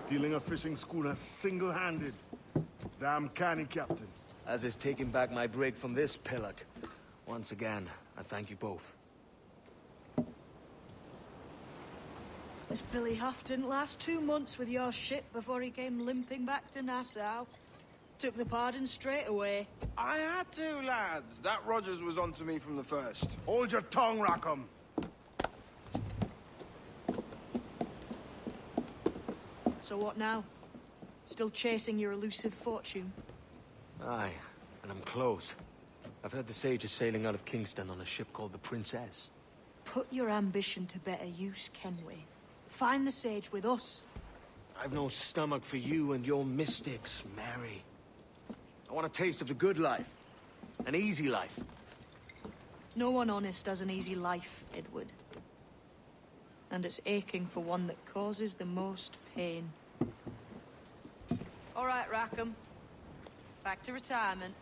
Stealing a fishing schooner single-handed. Damn canny, Captain. As is taking back my break from this pillock. Once again, I thank you both. This Billy Huff didn't last 2 months with your ship before he came limping back to Nassau. Took the pardon straight away. I had to, lads. That Rogers was onto me from the first. Hold your tongue, Rackham. So what now? Still chasing your elusive fortune? Aye, and I'm close. I've heard the Sage is sailing out of Kingston on a ship called the Princess. Put your ambition to better use, Kenway. Find the Sage with us. I've no stomach for you and your mystics, Mary. I want a taste of the good life. An easy life. No one honest has an easy life, Edward. And it's aching for one that causes the most pain. All right, Rackham. Back to retirement.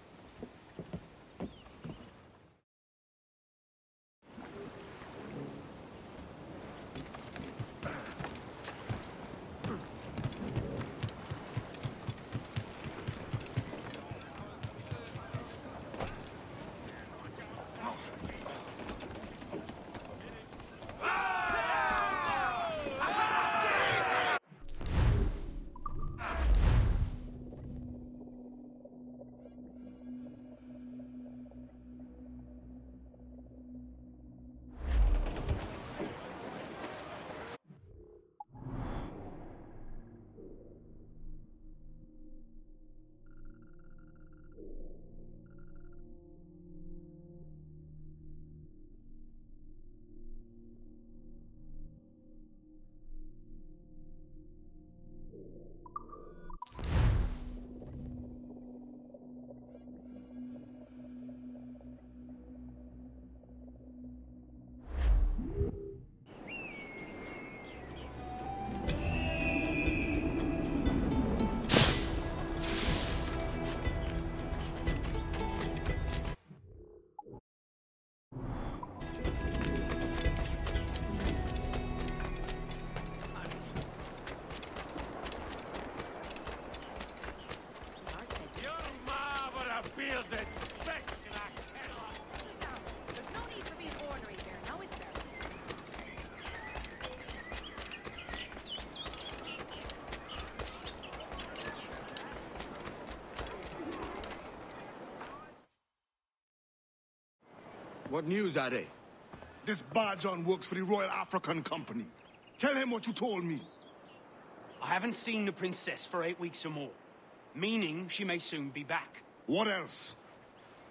What news, Ade? This Barjon works for the Royal African Company. Tell him what you told me. I haven't seen the princess for 8 weeks or more, meaning she may soon be back. What else?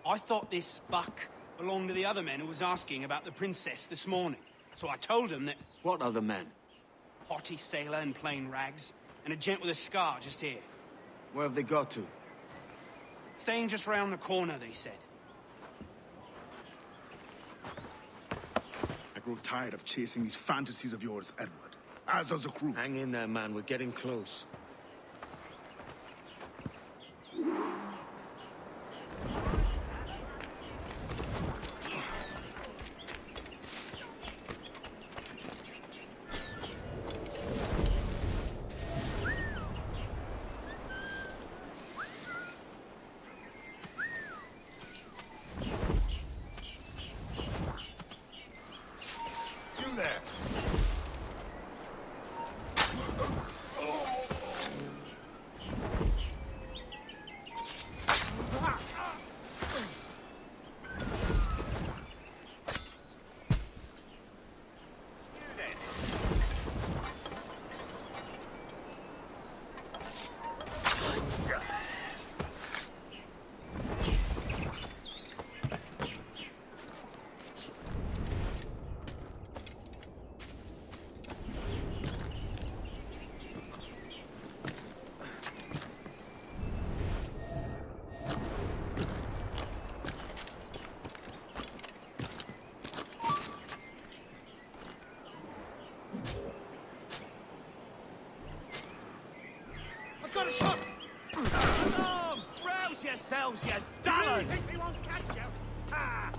I thought this buck belonged to the other men who was asking about the princess this morning. So I told him that... What other men? Haughty sailor in plain rags, and a gent with a scar just here. Where have they got to? Staying just round the corner, they said. I grow tired of chasing these fantasies of yours, Edward. As does the crew. Hang in there, man. We're getting close. You there? Got a shot! Oh, rouse yourselves, you dullards! You think we won't catch you? Ah!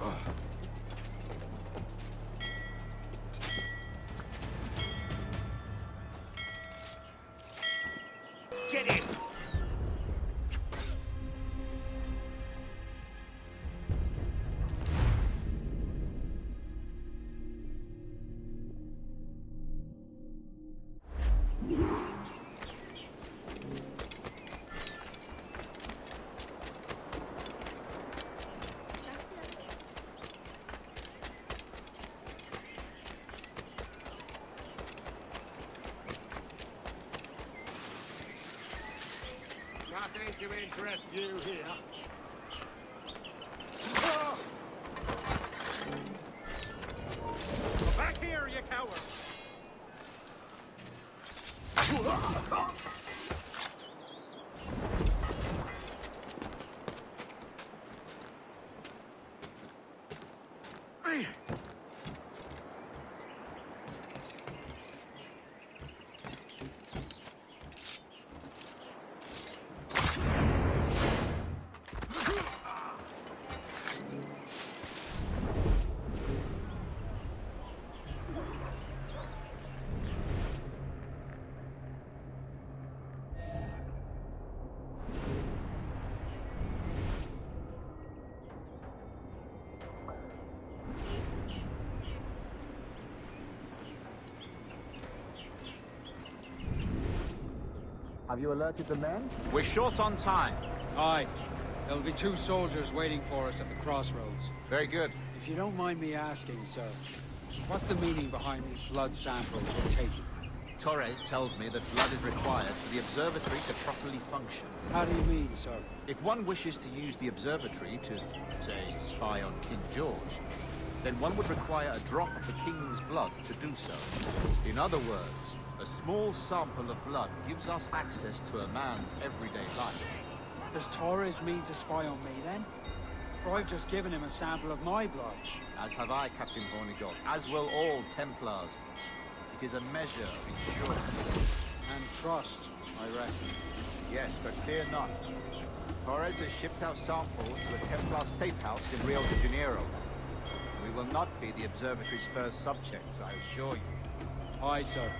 to interest you here. Back here, you coward! Have you alerted the men? We're short on time. Aye. There'll be 2 soldiers waiting for us at the crossroads. Very good. If you don't mind me asking, sir, what's the meaning behind these blood samples you're taking? Torres tells me that blood is required for the observatory to properly function. How do you mean, sir? If one wishes to use the observatory to, say, spy on King George, then one would require a drop of the King's blood to do so. In other words, a small sample of blood gives us access to a man's everyday life. Does Torres mean to spy on me, then? For I've just given him a sample of my blood. As have I, Captain Vornigott, as will all Templars. It is a measure of insurance. And trust, I reckon. Yes, but fear not. Torres has shipped our sample to a Templar safe house in Rio de Janeiro. We will not be the observatory's first subjects, I assure you. Aye, sir.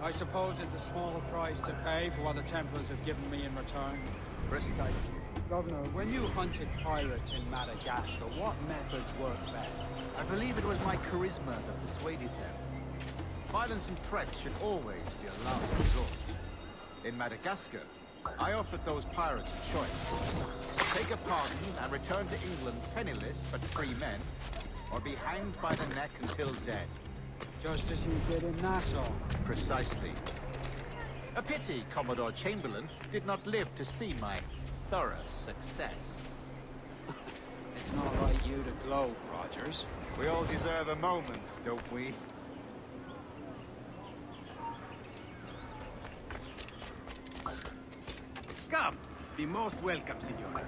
I suppose it's a small price to pay for what the Templars have given me in return. Precisely. Governor, when you hunted pirates in Madagascar, what methods worked best? I believe it was my charisma that persuaded them. Violence and threats should always be a last resort. In Madagascar, I offered those pirates a choice. Take a pardon and return to England penniless but free men, or be hanged by the neck until dead. Just as you did in Nassau. Precisely. A pity Commodore Chamberlain did not live to see my thorough success. It's not like you to gloat, Rogers. We all deserve a moment, don't we? Come, be most welcome, Signore.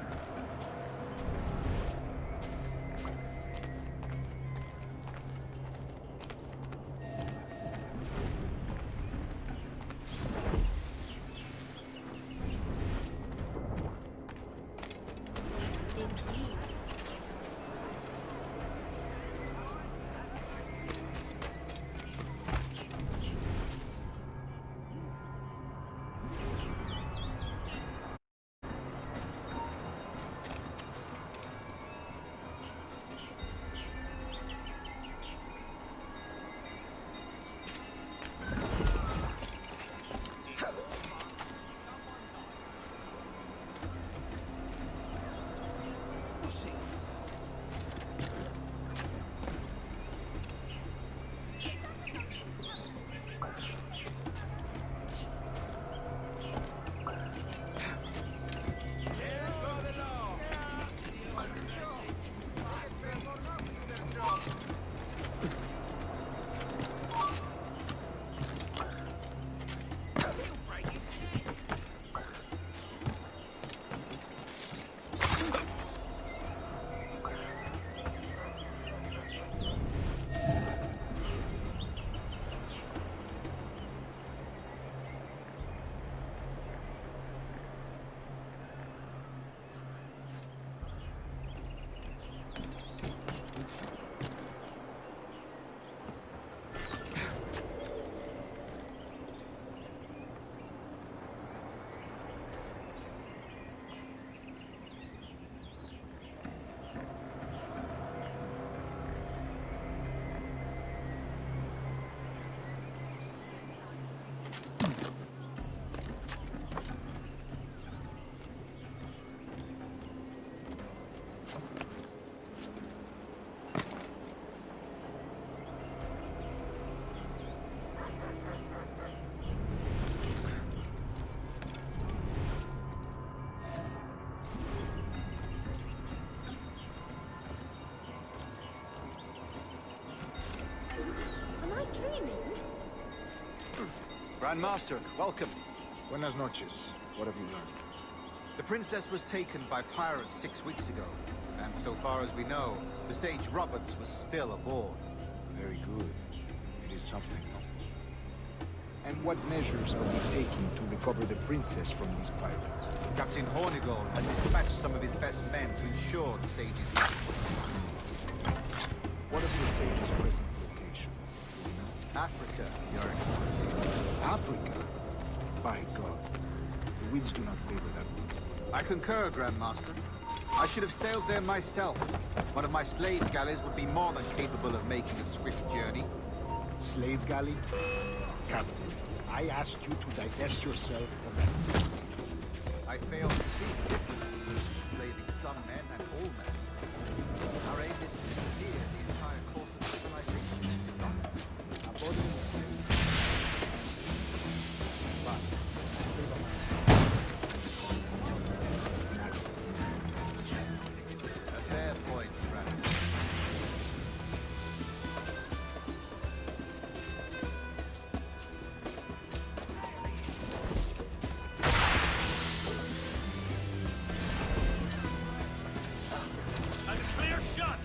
dreaming? Grandmaster, welcome. Buenas noches. What have you learned? The princess was taken by pirates 6 weeks ago, and so far as we know, the Sage Roberts was still aboard. Very good. It is something, no? And what measures are we taking to recover the princess from these pirates? Captain Hornigold has dispatched some of his best men to ensure the Sage's life. What of the Sage's present location? Africa, Your Excellency. Africa? By God. The winds do not favor that route. I concur, Grandmaster. I should have sailed there myself. One of my slave galleys would be more than capable of making a swift journey. Slave galley? Captain, I asked you to divest yourself of that secrecy. I failed to see the difference between enslaving some men and all men. Our aim is to steer the entire course of civilization, is it not? Our body is a fair point, Grandmaster. A clear shot!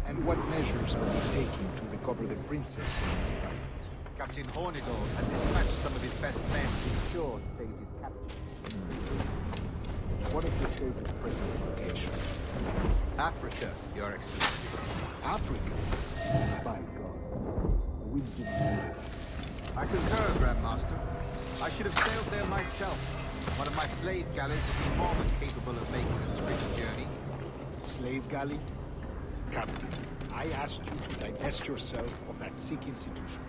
And what measures are we taking to recover the princess from these pirates? Captain Hornigold has dispatched some of his best men to ensure the Sage's capture. What of the Sage's present location? Africa, Your Excellency. Africa? By God. The winds do not favor. I concur, Grandmaster. I should have sailed there myself. One of my slave galleys would be more than capable of making a swift journey. Slave galley? Captain, I asked you to divest yourself of that sick institution.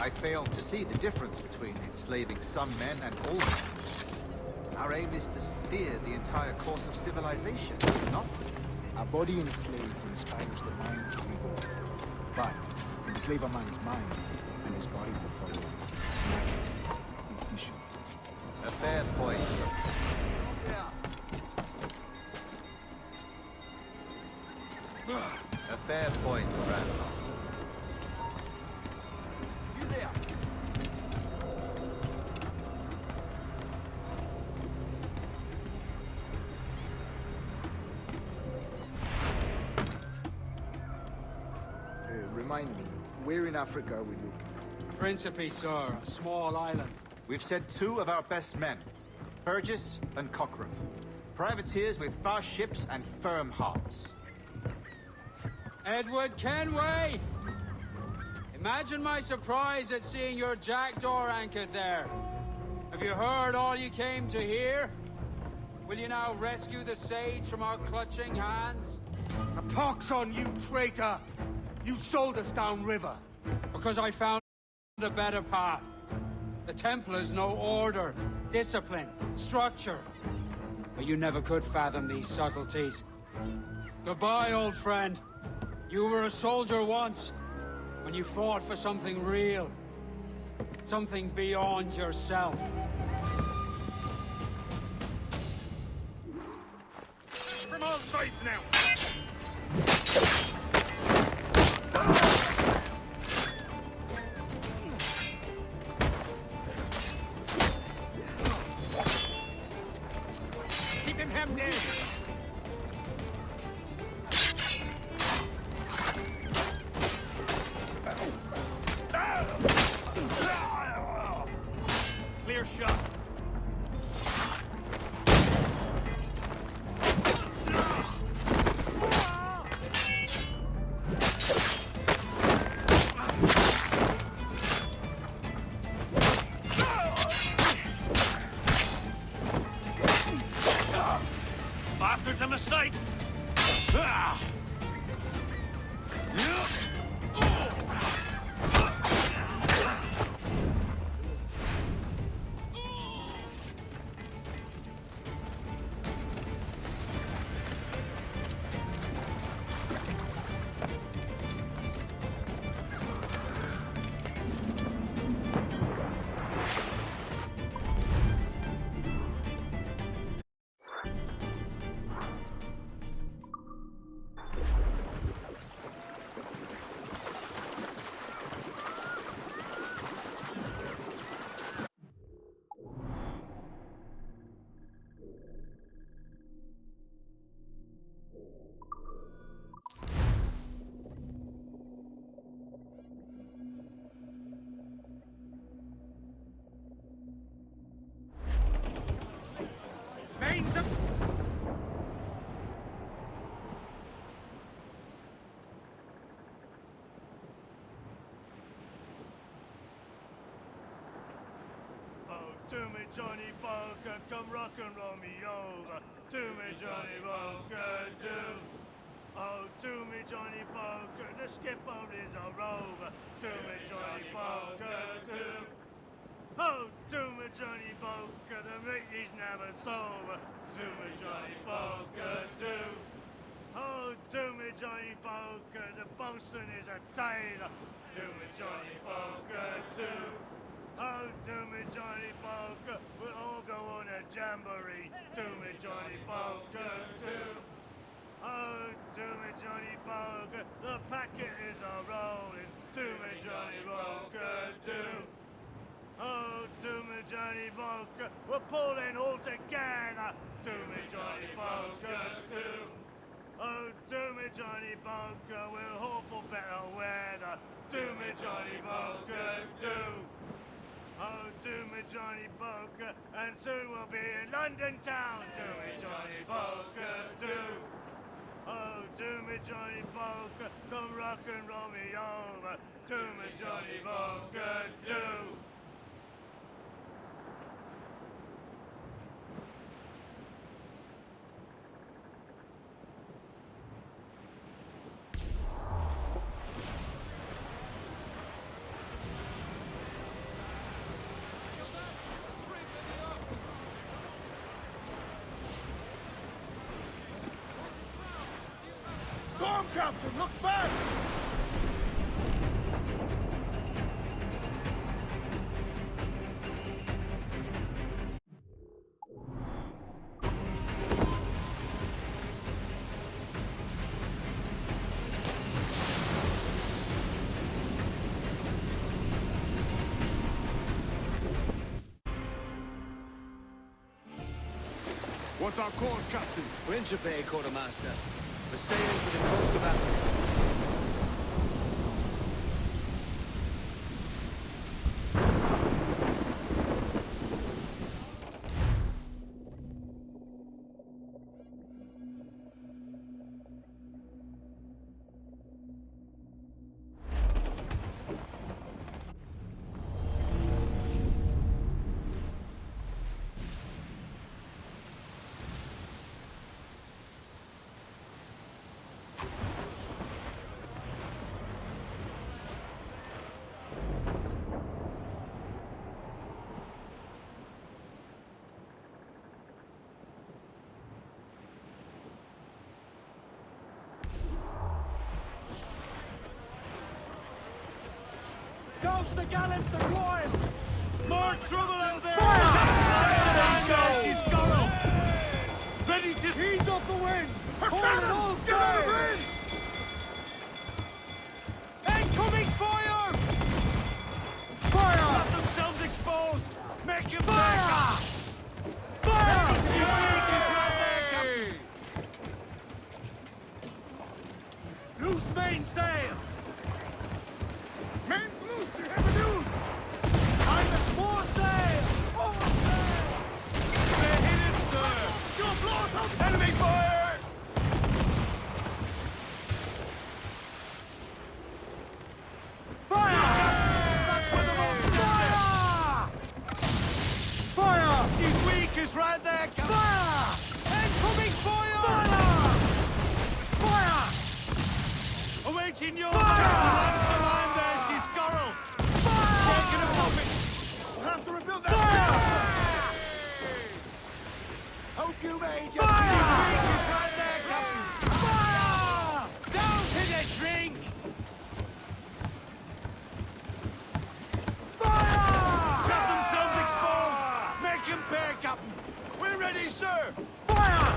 I failed to see the difference between enslaving some men and all men. Our aim is to steer the entire course of civilization, is it not? A body enslaved inspires the mind to revolt. But enslave a man's mind, and his body will follow. Efficient. A fair point. A fair point, Grandmaster. You there? Remind me, where in Africa are we looking? Principe, sir, a small island. We've sent 2 of our best men, Burgess and Cochrane. Privateers with fast ships and firm hearts. Edward Kenway! Imagine my surprise at seeing your jackdaw anchored there. Have you heard all you came to hear? Will you now rescue the Sage from our clutching hands? A pox on you, traitor! You sold us downriver. Because I found a better path. The Templars know order, discipline, structure. But you never could fathom these subtleties. Goodbye, old friend. You were a soldier once, when you fought for something real. Something beyond yourself. From all sides now! Keep him hemmed in! Clear shot. Bastards on the sights! Ah! To me, Johnny Poker, come rock and roll me over. To me, Johnny Poker, do. Oh, to me, Johnny Poker, the skipper is a rover. To me, Johnny Poker, do. Oh, to me, Johnny Poker, the mate is never sober. To me, Johnny Poker, do. Oh, to me, Johnny Poker, the bosun is a tailor. To me, Johnny Poker, do. Oh, to me, Johnny Poker, we'll all go on a jamboree. To me, Johnny Poker, do. Oh, to me, Johnny Poker, the packet is a rolling. To me, Johnny Poker, do. Oh, to me, Johnny Poker, we're pulling all together. To me, Johnny Poker, do. Oh, to me, Johnny Poker, we'll hope for better weather. To me, Johnny Poker, do. Oh, to me, Johnny Poker, and soon we'll be in London town. To me, Johnny Poker, do. Oh, to me, Johnny Poker, come rock and roll me over. To me, Johnny Poker, do. Storm Captain, looks bad! What's our course, Captain? Winter Bay, Quartermaster. We're sailing for the coast of Africa. Ghost the gallants and royals! More trouble out there! Fire! She's gone! Ready to ease off the wind! Hold it all Get out of sail! range! Incoming fire! Fire! Got themselves exposed! Make him fire! Fire! He's weak, he's right there, Captain! Loose main sails! Main's loose, they have the news! More sail! More sail! They're hit it, sir! Your blows out! Enemy fire! Fire! That's where the most fire! Fire! She's weak, is right there! Fire! Incoming fire! Fire! Fire! Awaiting your fire! There, she's Coral! Fire! Taking a moment! We'll have to rebuild that! Fire! Hope you made your Fire! She's weak, is right there, Captain! Fire! Down to the drink! Fire! Got themselves exposed! Make him pay, Captain! We're ready, sir! Fire!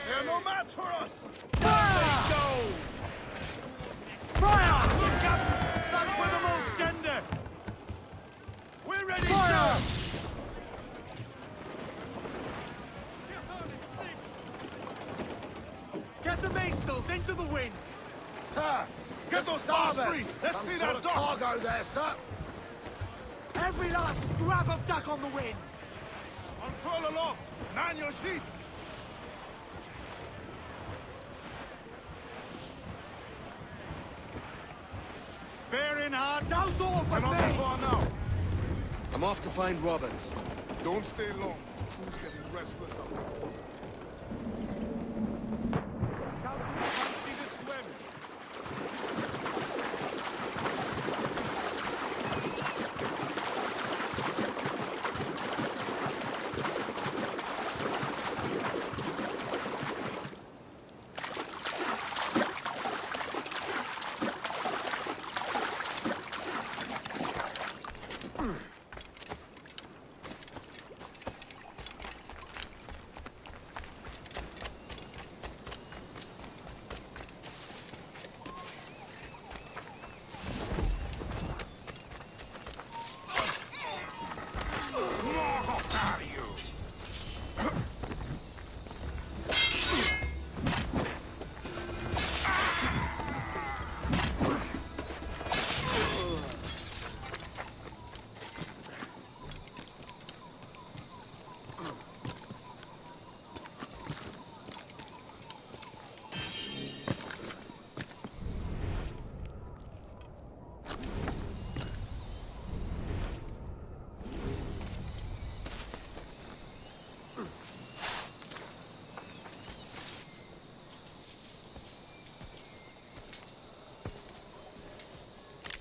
They're no match for us! Fire! Go! Fire! Look, Captain! That's where the most tender! We're ready, Fire! sir! Get the mainsails into the wind! Sir! Get those bars free! Let's see that dock! cargo there, sir! Every last scrap of duck on the wind! Unfurl aloft! Man your sheets! Bearing hard, now's all We're but not me! that far now. I'm off to find Roberts. Don't stay long. Crew's getting restless up there. See the swim.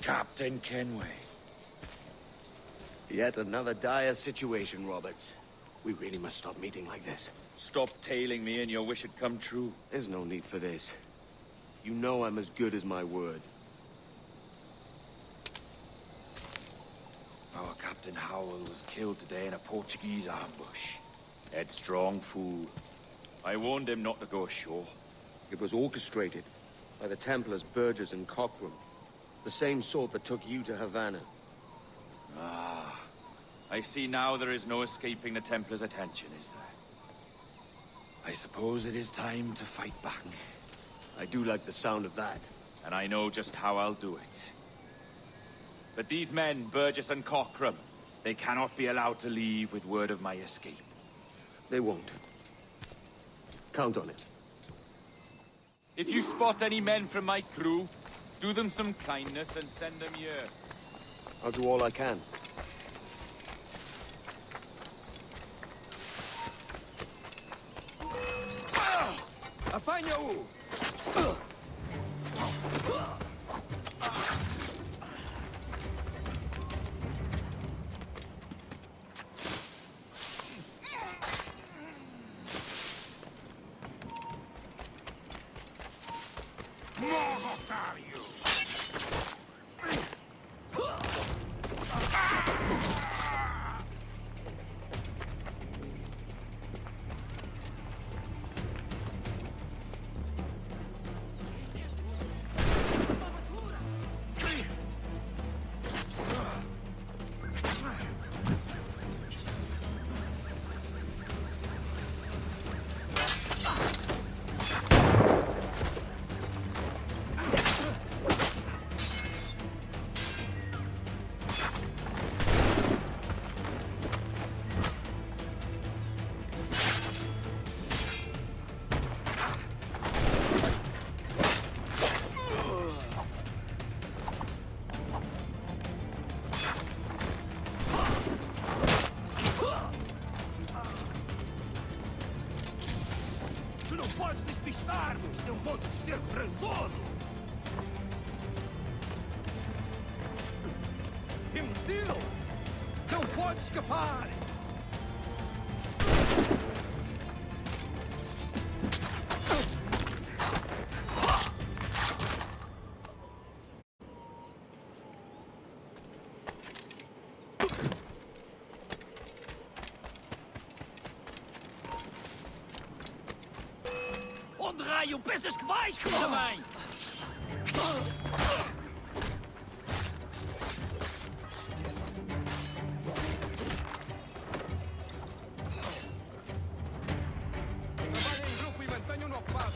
Captain Kenway. Yet another dire situation, Roberts. We really must stop meeting like this. Stop tailing me and your wish had come true. There's no need for this. You know I'm as good as my word. Our Captain Howell was killed today in a Portuguese ambush. Headstrong fool. I warned him not to go ashore. It was orchestrated by the Templars Burgess and Cockrum. The same sort that took you to Havana. Ah. I see now there is no escaping the Templars' attention, is there? I suppose it is time to fight back. I do like the sound of that. And I know just how I'll do it. But these men, Burgess and Cockrum, they cannot be allowed to leave with word of my escape. They won't. Count on it. If you spot any men from my crew, do them some kindness and send them here. I'll do all I can. Afanyo! Tu não podes despistar-nos, seu monte presoso! Imbecil! Não pode escapar! Onde raio pensas que vais, filho da mãe? Trabalhem em grupo e mantenham-no ocupado.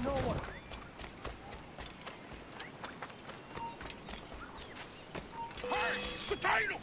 no one. Hey, potato!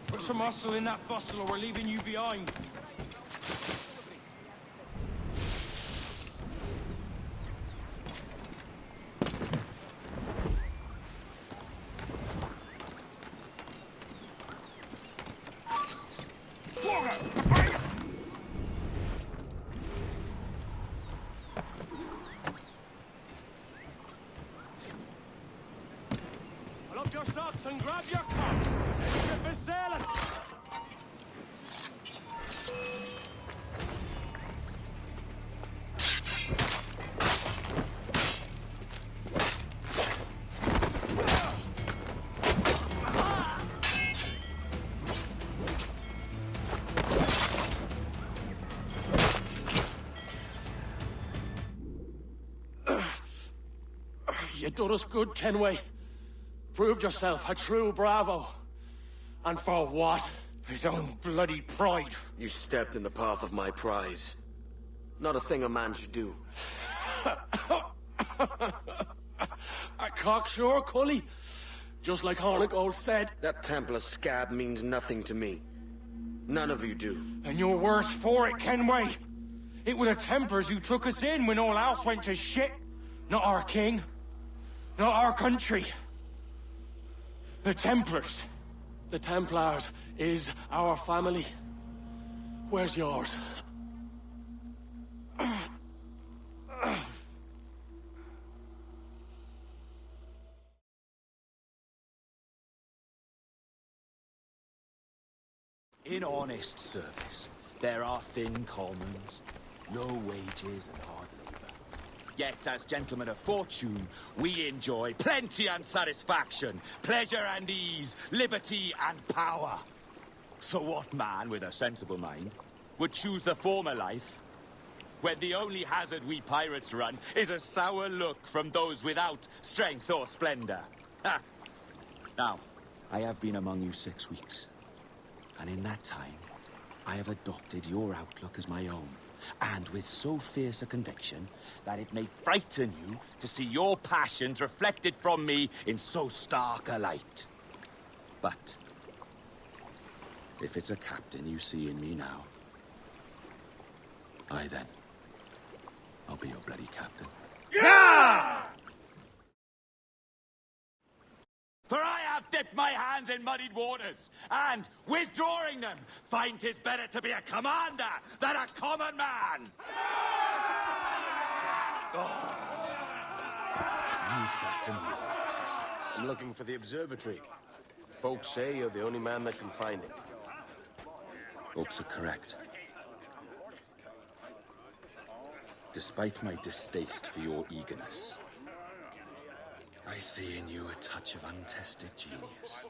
Put some muscle in that bustle or we're leaving you behind. Pull up your socks and grab your cocks. The ship is sailing. You done us good, Kenway. Proved yourself a true bravo. And for what? His own bloody pride. You stepped in the path of my prize. Not a thing a man should do. A cocksure, Cully. Just like Hornigold said. That Templar scab means nothing to me. None of you do. And you're worse for it, Kenway. It were the Templars who took us in when all else went to shit. Not our king. Not our country. The Templars. The Templars is our family. Where's yours? In honest service, there are thin commons, low wages and hard labor. Yet, as gentlemen of fortune, we enjoy plenty and satisfaction, pleasure and ease, liberty and power. So what man with a sensible mind would choose the former life, when the only hazard we pirates run is a sour look from those without strength or splendor? Ha! Now, I have been among you 6 weeks, and in that time, I have adopted your outlook as my own, and with so fierce a conviction that it may frighten you to see your passions reflected from me in so stark a light. But if it's a captain you see in me now, then, I'll be your bloody captain. Yeah! For I have dipped my hands in muddied waters, and, withdrawing them, find 'tis better to be a commander than a common man! Oh. You threaten me with your resistance. I'm looking for the observatory. Folks say you're the only man that can find it. Folks are correct. Despite my distaste for your eagerness, I see in you a touch of untested genius.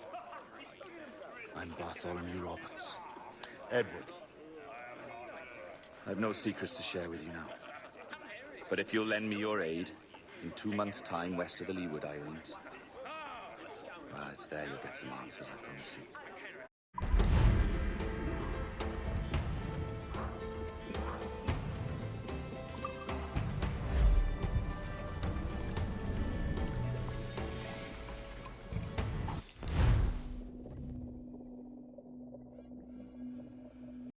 I'm Bartholomew Roberts. Edward. I've no secrets to share with you now. But if you'll lend me your aid, in 2 months' time west of the Leeward Islands, well, it's there you'll get some answers, I promise you.